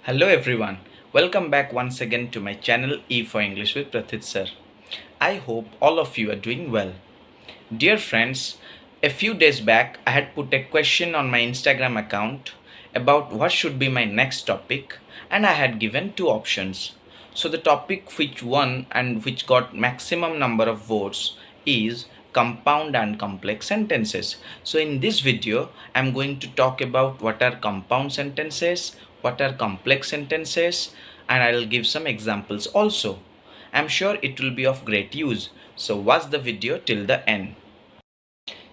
Hello everyone, welcome back once again to my channel E for English with Prathit sir. I hope all of you are doing well. Dear friends, a few days back I had put a question on my Instagram account about what should be my next topic and I had given two options. So the topic which won and which got maximum number of votes is compound and complex sentences. So in this video I'm going to talk about what are compound sentences, what are complex sentences, and I'll give some examples also. I'm sure it will be of great use. So watch the video till the end.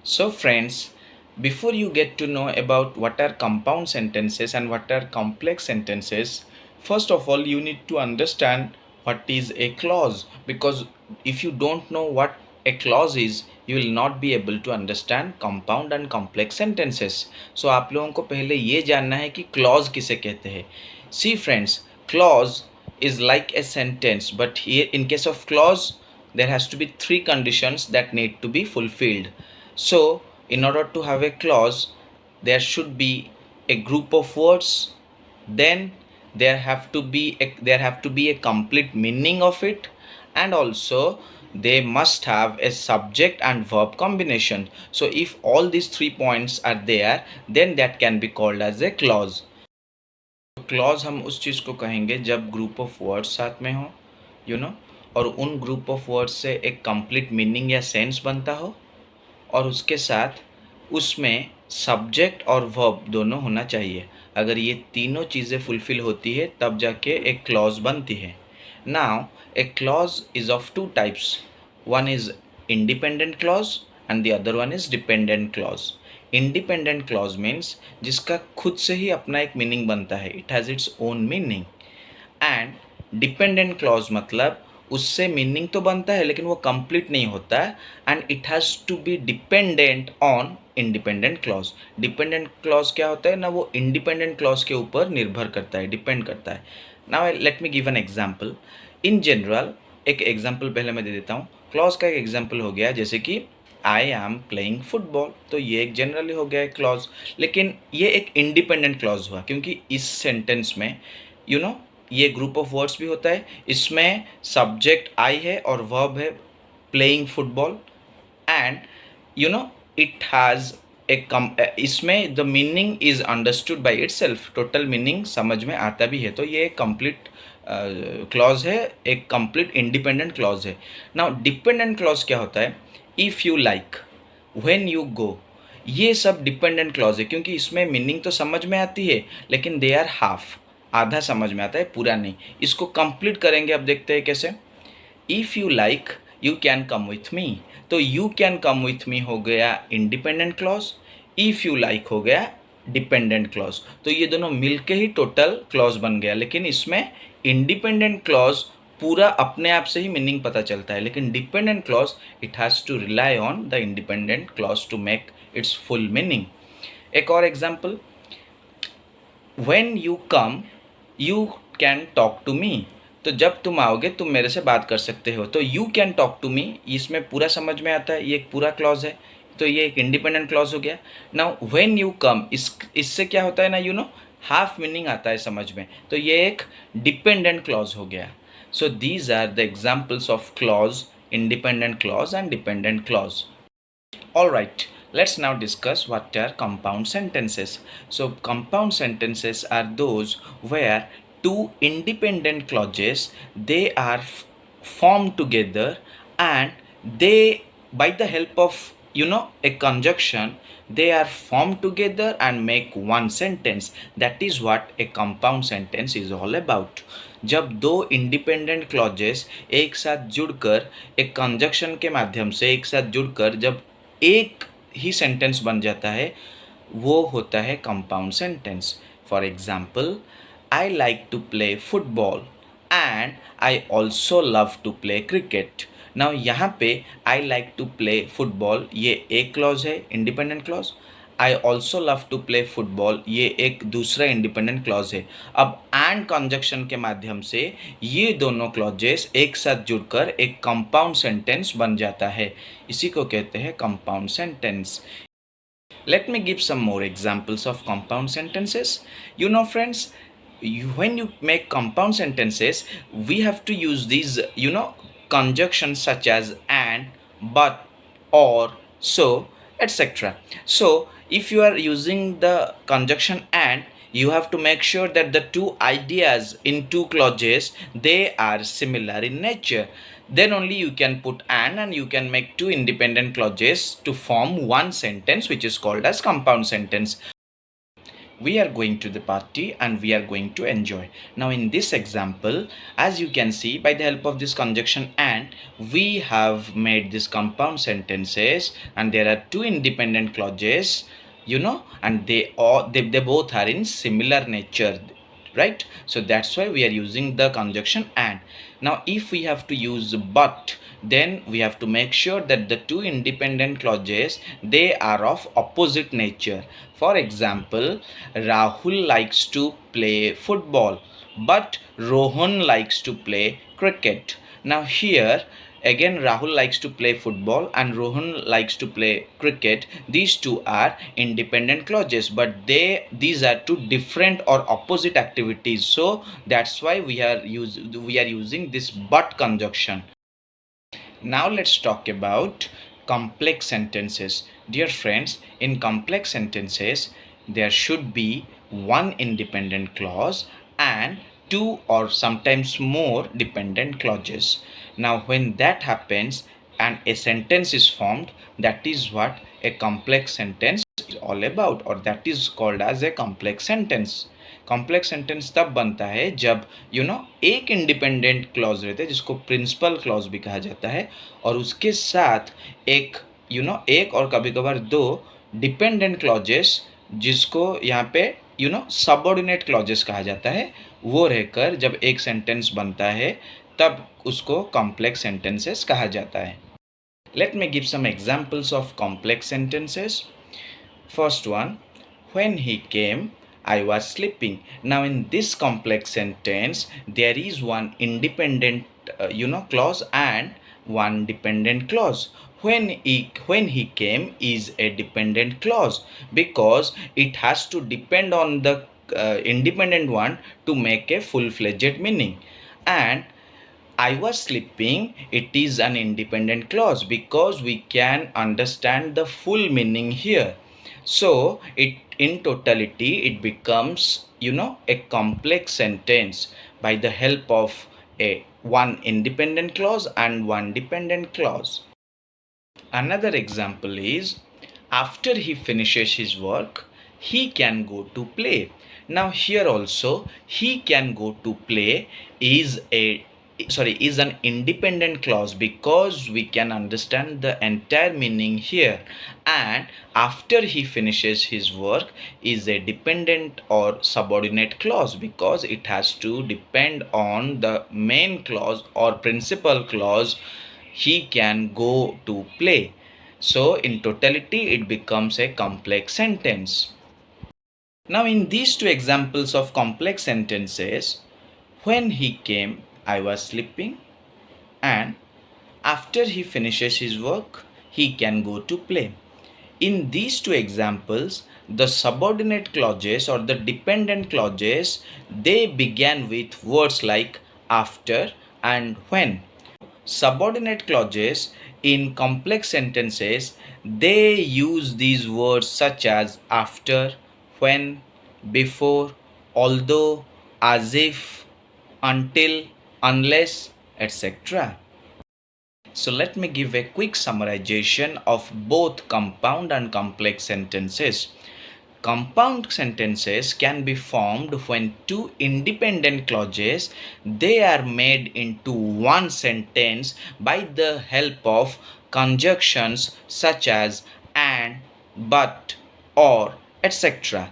So friends, before you get to know about what are compound sentences and what are complex sentences, first of all you need to understand what is a clause, because if you don't know what a clause is, you will not be able to understand compound and complex sentences. So आप लोगों को पहले ये जानना है कि clause किसे कहते हैं. See friends, clause is like a sentence, but here in case of clause there has to be three conditions that need to be fulfilled. So, in order to have a clause, there should be a group of words, then there have to be a complete meaning of it, and also they must have a subject and verb combination. So if all these 3 points are there, then that can be called as a clause. Clause हम उस चीज़ को कहेंगे जब group of words साथ में हो, और उन ग्रुप ऑफ वर्ड्स से एक कंप्लीट मीनिंग या सेंस बनता हो, और उसके साथ उसमें सब्जेक्ट और वर्ब दोनों होना चाहिए. अगर ये तीनों चीज़ें फुलफ़िल होती है तब जाके एक क्लॉज बनती है. Now A clause is of two types. One is independent clause and the other one is dependent clause. Independent clause means जिसका खुद से ही अपना एक मीनिंग बनता है, it has its own meaning. And dependent clause मतलब उससे मीनिंग तो बनता है लेकिन वो कंप्लीट नहीं होता है, and it has to be dependent on independent clause. Dependent clause क्या होता है ना, वो इंडिपेंडेंट क्लॉज के ऊपर निर्भर करता है, डिपेंड करता है. Now let me give an example. In general एक एग्जांपल पहले मैं दे देता हूँ. क्लॉज का एक एग्जांपल हो गया जैसे कि आई एम प्लेइंग फुटबॉल, तो ये एक जनरली हो गया है क्लॉज, लेकिन ये एक इंडिपेंडेंट क्लॉज हुआ क्योंकि इस सेंटेंस में ये ग्रुप ऑफ वर्ड्स भी होता है. इसमें सब्जेक्ट आई है और वर्ब है playing football, and it has इसमें the meaning is understood by itself. Total meaning समझ में आता भी है, तो ये एक कंप्लीट क्लॉज है, एक कंप्लीट इंडिपेंडेंट क्लॉज है. नाउ डिपेंडेंट क्लॉज क्या होता है? If you like, when you go, ये सब डिपेंडेंट क्लॉज है क्योंकि इसमें मीनिंग तो समझ में आती है लेकिन दे आर हाफ, आधा समझ में आता है, पूरा नहीं. इसको कंप्लीट करेंगे, अब देखते हैं कैसे. If you like you can come with me, तो you can come with me हो गया independent clause, if you like हो गया डिपेंडेंट क्लॉज. तो ये दोनों मिलके ही टोटल क्लॉज बन गया, लेकिन इसमें इंडिपेंडेंट क्लॉज पूरा अपने आप से ही मीनिंग पता चलता है, लेकिन dependent clause it has to rely on the independent clause to make its full meaning. एक और example, when you come you can talk to me, तो जब तुम आओगे तुम मेरे से बात कर सकते हो. तो you can talk to me इसमें पूरा समझ में आता है, ये एक पूरा क्लॉज है, तो ये एक इंडिपेंडेंट क्लॉज हो गया. नाउ व्हेन यू कम, इससे क्या होता है ना, हाफ मीनिंग आता है समझ में, तो ये एक डिपेंडेंट क्लॉज हो गया. So these are the examples of clause, independent clause and dependent clause. Alright, let's now discuss what are compound sentences. So, compound sentences are those where two independent clauses they are formed together, and they, by the help of a conjunction, they are formed together and make one sentence. That is what a compound sentence is all about. जब दो independent clauses एक साथ जुड़कर एक conjunction के माध्यम से एक साथ जुड़कर जब एक ही सेंटेंस बन जाता है, वो होता है compound sentence. For example, I like to play football and I also love to play cricket. Now यहाँ पे I like to play football ये एक क्लॉज है, independent clause. I also love to play football ये एक दूसरा independent clause है. अब एंड कंजक्शन के माध्यम से ये दोनों क्लॉजेस एक साथ जुड़कर एक कंपाउंड सेंटेंस बन जाता है, इसी को कहते हैं compound sentence. Let me give some more examples of compound sentences. Friends, when you make compound sentences, we have to use these conjunctions such as and, but, or, so, etc. So if you are using the conjunction and, you have to make sure that the two ideas in two clauses, they are similar in nature. Then only you can put and you can make two independent clauses to form one sentence, which is called as compound sentence. We are going to the party and we are going to enjoy. Now in this example, as you can see, by the help of this conjunction and, we have made this compound sentences, and there are two independent clauses, and they both are in similar nature, right? So that's why we are using the conjunction and. Now if we have to use but, then we have to make sure that the two independent clauses, they are of opposite nature. For example, Rahul likes to play football, but Rohan likes to play cricket. Now here again, Rahul likes to play football and Rohan likes to play cricket. These two are independent clauses, but these are two different or opposite activities. So that's why we are using this but conjunction. Now let's talk about complex sentences. Dear friends, in complex sentences, there should be one independent clause and two or sometimes more dependent clauses. Now when that happens and a sentence is formed, that is what a complex sentence is all about, or that is called as a complex sentence. Complex sentence तब बनता है जब एक independent clause रहते हैं, जिसको principal clause भी कहा जाता है, और उसके साथ एक एक और कभी कभार दो डिपेंडेंट क्लॉजेस, जिसको यहाँ पे सबऑर्डिनेट क्लॉजेस कहा जाता है, वो रहकर जब एक सेंटेंस बनता है तब उसको कॉम्प्लेक्स सेंटेंसेस कहा जाता है. Let me give some examples of complex sentences. First one, when he came, I was sleeping. Now in this complex sentence, there is one independent clause and one dependent clause. When he came is a dependent clause because it has to depend on the independent one to make a full-fledged meaning. And I was sleeping, it is an independent clause because we can understand the full meaning here. So it in totality it becomes a complex sentence by the help of a one independent clause and one dependent clause. Another example is, after he finishes his work, he can go to play. Now here also, he can go to play is an independent clause because we can understand the entire meaning here, and after he finishes his work is a dependent or subordinate clause because it has to depend on the main clause or principal clause, he can go to play. So in totality it becomes a complex sentence. Now in these two examples of complex sentences, when he came I was sleeping, and after he finishes his work, he can go to play. In these two examples, the subordinate clauses or the dependent clauses, they began with words like after and when. Subordinate clauses in complex sentences, they use these words such as after, when, before, although, as if, until, unless, etc. So let me give a quick summarization of both compound and complex sentences. Compound sentences can be formed when two independent clauses, they are made into one sentence by the help of conjunctions such as and, but, or, etc.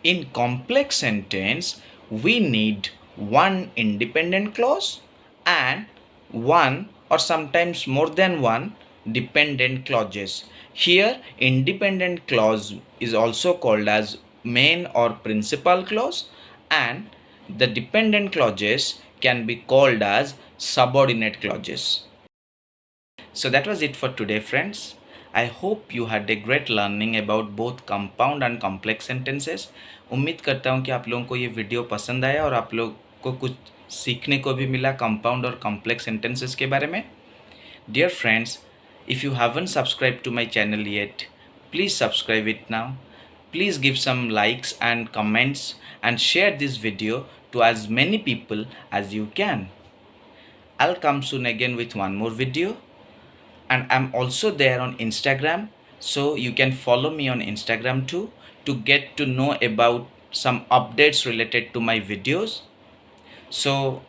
In complex sentence, we need one independent clause and one or sometimes more than one dependent clauses. Here independent clause is also called as main or principal clause, and the dependent clauses can be called as subordinate clauses. So that was it for today, friends. I hope you had a great learning about both compound and complex sentences. उम्मीद करता हूँ कि आप लोगों को ये video पसंद आया और आप लोग को कुछ सीखने को भी मिला कंपाउंड और कॉम्प्लेक्स सेंटेंसेस के बारे में. Dear friends, if you haven't subscribed to my channel yet, please subscribe it now. Please give some likes and comments and share this video to as many people as you can. I'll come soon again with one more video, and I'm also there on Instagram, so you can follow me on Instagram too to get to know about some updates related to my videos. So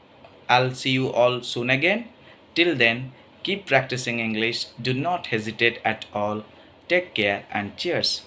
I'll see you all soon again. Till then, keep practicing English. Do not hesitate at all. Take care and cheers.